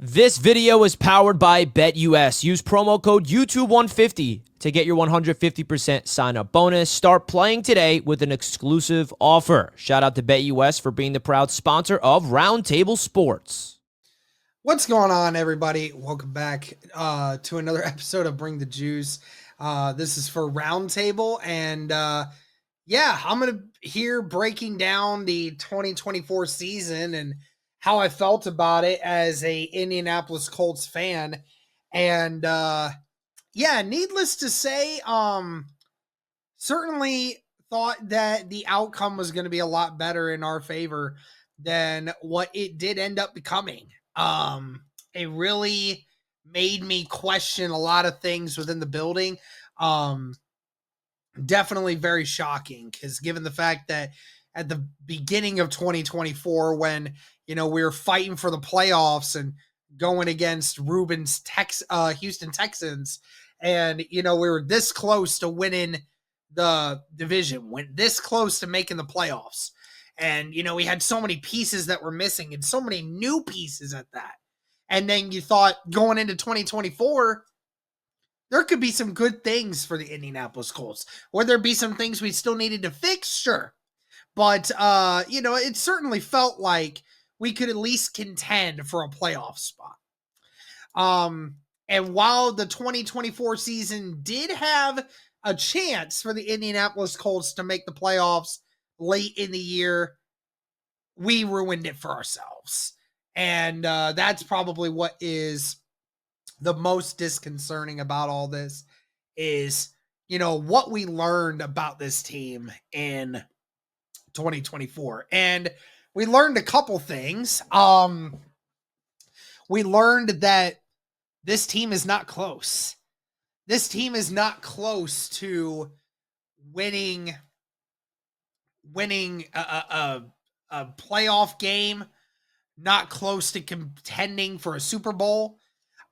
This video is powered by BetUS. Use promo code YouTube150 to get your 150% sign up bonus. Start playing today with an exclusive offer. Shout out to BetUS for being the proud sponsor of Roundtable Sports. What's going on, everybody? Welcome back to another episode of Bring the Juice. This is for Roundtable, and I'm going to here breaking down the 2024 season and how I felt about it as a Indianapolis Colts fan. And needless to say, certainly thought that the outcome was going to be a lot better in our favor than what it did end up becoming. It really made me question a lot of things within the building. Definitely very shocking, because given the fact that at the beginning of 2024, when, we were fighting for the playoffs and going against Ruben's Houston Texans, and, we were this close to winning the division, went this close to making the playoffs. And, we had so many pieces that were missing and so many new pieces at that. And then you thought going into 2024, there could be some good things for the Indianapolis Colts. Would there be some things we still needed to fix? Sure. But, it certainly felt like we could at least contend for a playoff spot. And while the 2024 season did have a chance for the Indianapolis Colts to make the playoffs late in the year, we ruined it for ourselves. And that's probably what is the most disconcerting about all this is, what we learned about this team in 2024. And we learned a couple things. We learned that this team is not close. This team is not close to winning a playoff game, not close to contending for a Super Bowl.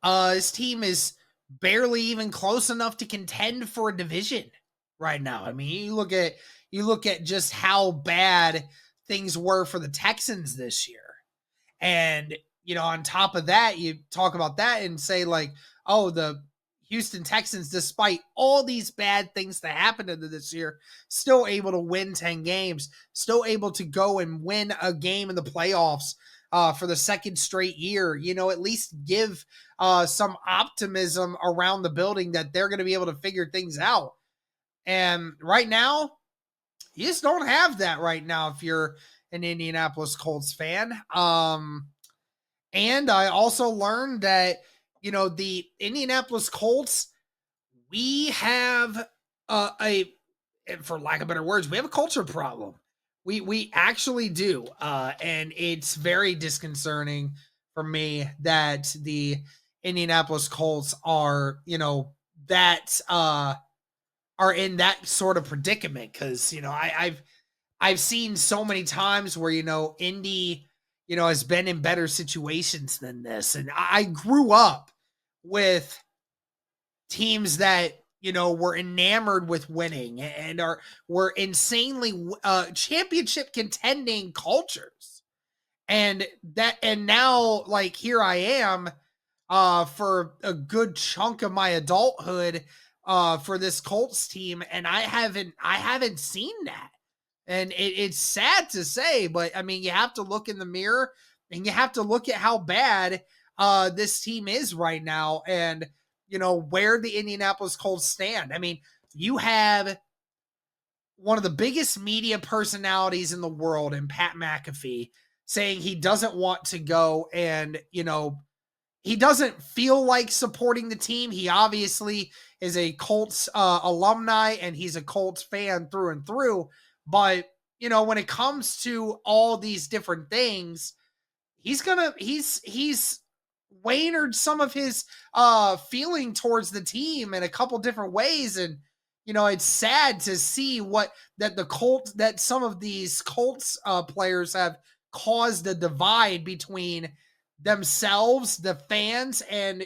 This team is barely even close enough to contend for a division right now. I mean, you look at just how bad things were for the Texans this year. And, on top of that, you talk about that and say like, oh, the Houston Texans, despite all these bad things that happened to them this year, still able to win 10 games, still able to go and win a game in the playoffs for the second straight year, at least give some optimism around the building that they're going to be able to figure things out. And right now, you just don't have that right now if you're an Indianapolis Colts fan. And I also learned that, the Indianapolis Colts, we have for lack of better words, we have a culture problem. We actually do. And it's very disconcerting for me that the Indianapolis Colts are, are in that sort of predicament. Cause, I've seen so many times where, Indy, has been in better situations than this. And I grew up with teams that, were enamored with winning and were insanely championship contending cultures. And now, like, here I am for a good chunk of my adulthood for this Colts team, and I haven't seen that. And it's sad to say, but I mean, you have to look in the mirror and you have to look at how bad this team is right now, and where the Indianapolis Colts stand. I mean, you have one of the biggest media personalities in the world in Pat McAfee saying he doesn't want to go, and he doesn't feel like supporting the team. He obviously is a Colts alumni, and he's a Colts fan through and through. But, when it comes to all these different things, he's wanered some of his feeling towards the team in a couple different ways. And, it's sad to see that some of these Colts players have caused a divide between themselves, the fans, and,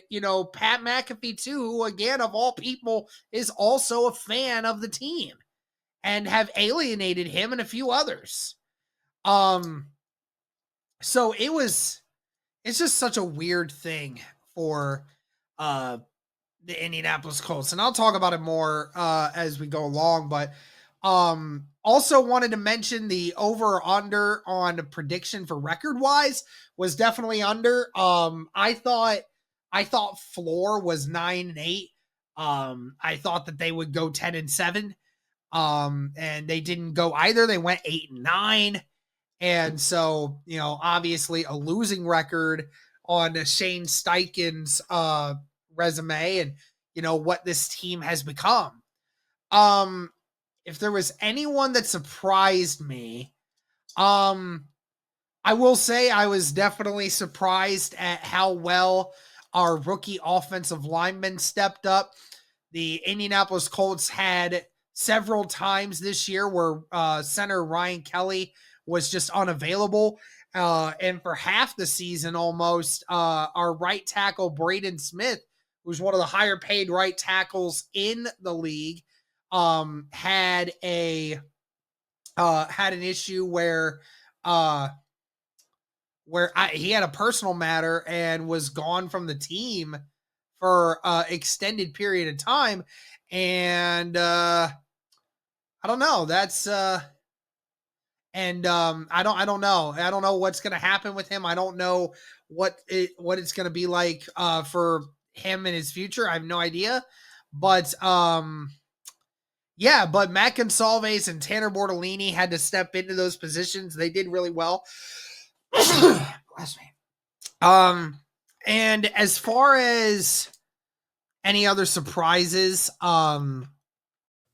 Pat McAfee too, who, again, of all people, is also a fan of the team, and have alienated him and a few others. So it was it's just such a weird thing for uh the Indianapolis Colts. And I'll talk about it more as we go along, but also wanted to mention the over or under on the prediction for record wise was definitely under. I thought floor was 9-8. I thought that they would go 10-7. And they didn't go either. They went 8-9. And so, obviously a losing record on Shane Steichen's resume and, what this team has become. If there was anyone that surprised me, I will say I was definitely surprised at how well our rookie offensive linemen stepped up. The Indianapolis Colts had several times this year where center Ryan Kelly was just unavailable. And for half the season almost, our right tackle, Braden Smith, who's one of the higher paid right tackles in the league, had an issue where he had a personal matter and was gone from the team for extended period of time. And I don't know. That's and I don't know. I don't know what's going to happen with him. I don't know what it's going to be like for him in his future. I have no idea. But yeah, but Matt Gonsalves and Tanner Bortolini had to step into those positions. They did really well. Bless me. And as far as any other surprises,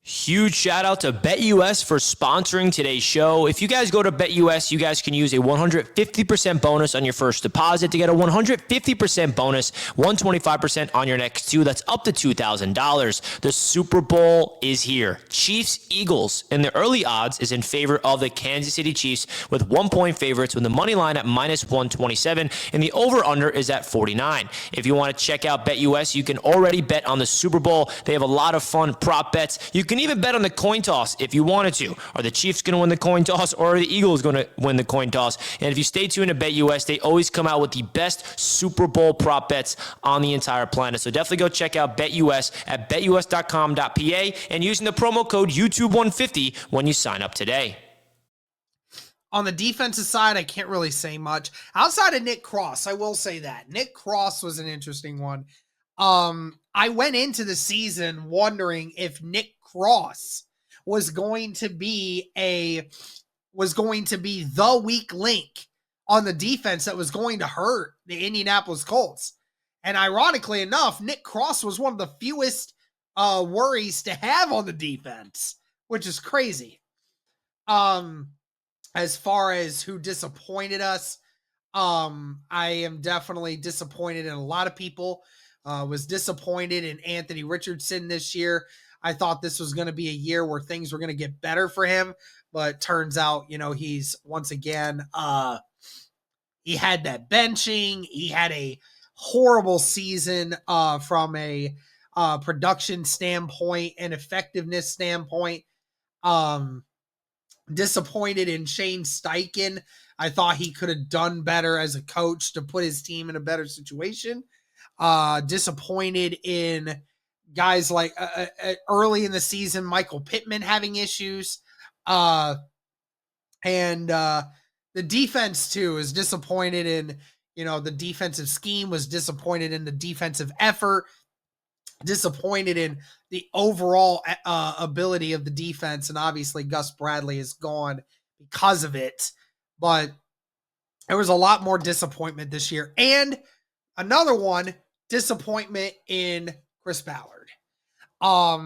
Huge shout out to BetUS for sponsoring today's show. If you guys go to BetUS, you guys can use a 150% bonus on your first deposit to get a 150% bonus, 125% on your next two. That's up to $2,000. The Super Bowl is here. Chiefs, Eagles, and the early odds is in favor of the Kansas City Chiefs with 1-point favorites with the money line at -127, and the over-under is at 49. If you want to check out BetUS, you can already bet on the Super Bowl. They have a lot of fun prop bets. You can even bet on the coin toss if you wanted to. Are the Chiefs going to win the coin toss, or are the Eagles going to win the coin toss? And if you stay tuned to BetUS, they always come out with the best Super Bowl prop bets on the entire planet. So definitely go check out BetUS at betus.com.pa and using the promo code YouTube150 when you sign up today. On the defensive side, I can't really say much. Outside of Nick Cross, I will say that. Nick Cross was an interesting one. I went into the season wondering if Nick Cross was going to be the weak link on the defense that was going to hurt the Indianapolis Colts. And ironically enough, Nick Cross was one of the fewest worries to have on the defense, which is crazy. As far as who disappointed us, I am definitely disappointed in a lot of people. Was disappointed in Anthony Richardson this year. I thought this was going to be a year where things were going to get better for him, but turns out, he's once again, he had that benching. He had a horrible season from a production standpoint and effectiveness standpoint. Disappointed in Shane Steichen. I thought he could have done better as a coach to put his team in a better situation. Disappointed in guys like early in the season, Michael Pittman having issues. And the defense too is disappointed in, the defensive scheme, was disappointed in the defensive effort, disappointed in the overall ability of the defense. And obviously Gus Bradley is gone because of it, but there was a lot more disappointment this year. And another one, disappointment in Chris Ballard, our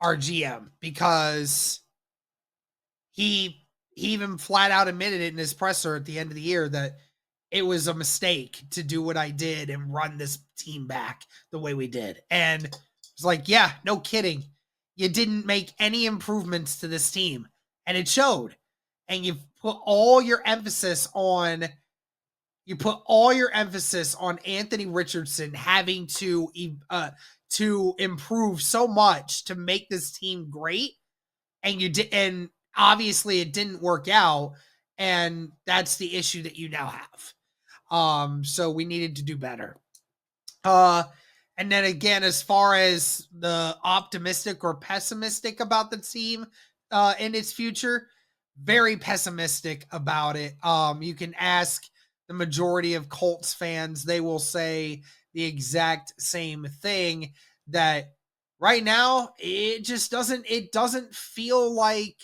GM, because he even flat out admitted it in his presser at the end of the year that it was a mistake to do what I did and run this team back the way we did. And it's like, yeah, no kidding. You didn't make any improvements to this team, and it showed. And you put all your emphasis on Anthony Richardson having to improve so much to make this team great. And you did, and obviously it didn't work out. And that's the issue that you now have. So we needed to do better. And then again, as far as the optimistic or pessimistic about the team in its future, very pessimistic about it. You can ask the majority of Colts fans, they will say the exact same thing, that right now it doesn't feel like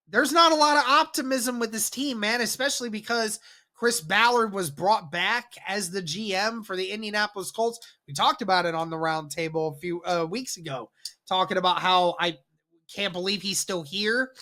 there's not a lot of optimism with this team, man, especially because Chris Ballard was brought back as the GM for the Indianapolis Colts. We talked about it on the roundtable a few weeks ago, talking about how I can't believe he's still here.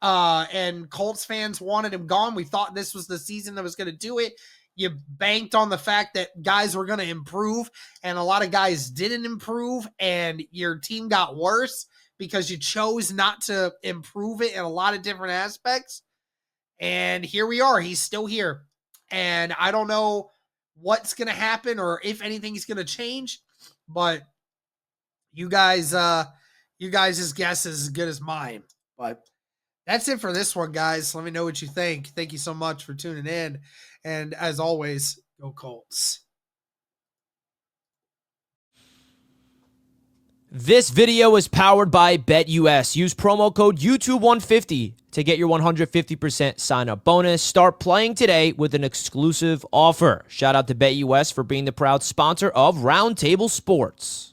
And Colts fans wanted him gone. We thought this was the season that was going to do it. You banked on the fact that guys were going to improve, and a lot of guys didn't improve, and your team got worse because you chose not to improve it in a lot of different aspects. And here we are. He's still here. And I don't know what's going to happen or if anything's going to change, but you guys' guess is as good as mine. But that's it for this one, guys. Let me know what you think. Thank you so much for tuning in. And as always, go Colts. This video is powered by BetUS. Use promo code YouTube150 to get your 150% sign-up bonus. Start playing today with an exclusive offer. Shout out to BetUS for being the proud sponsor of Roundtable Sports.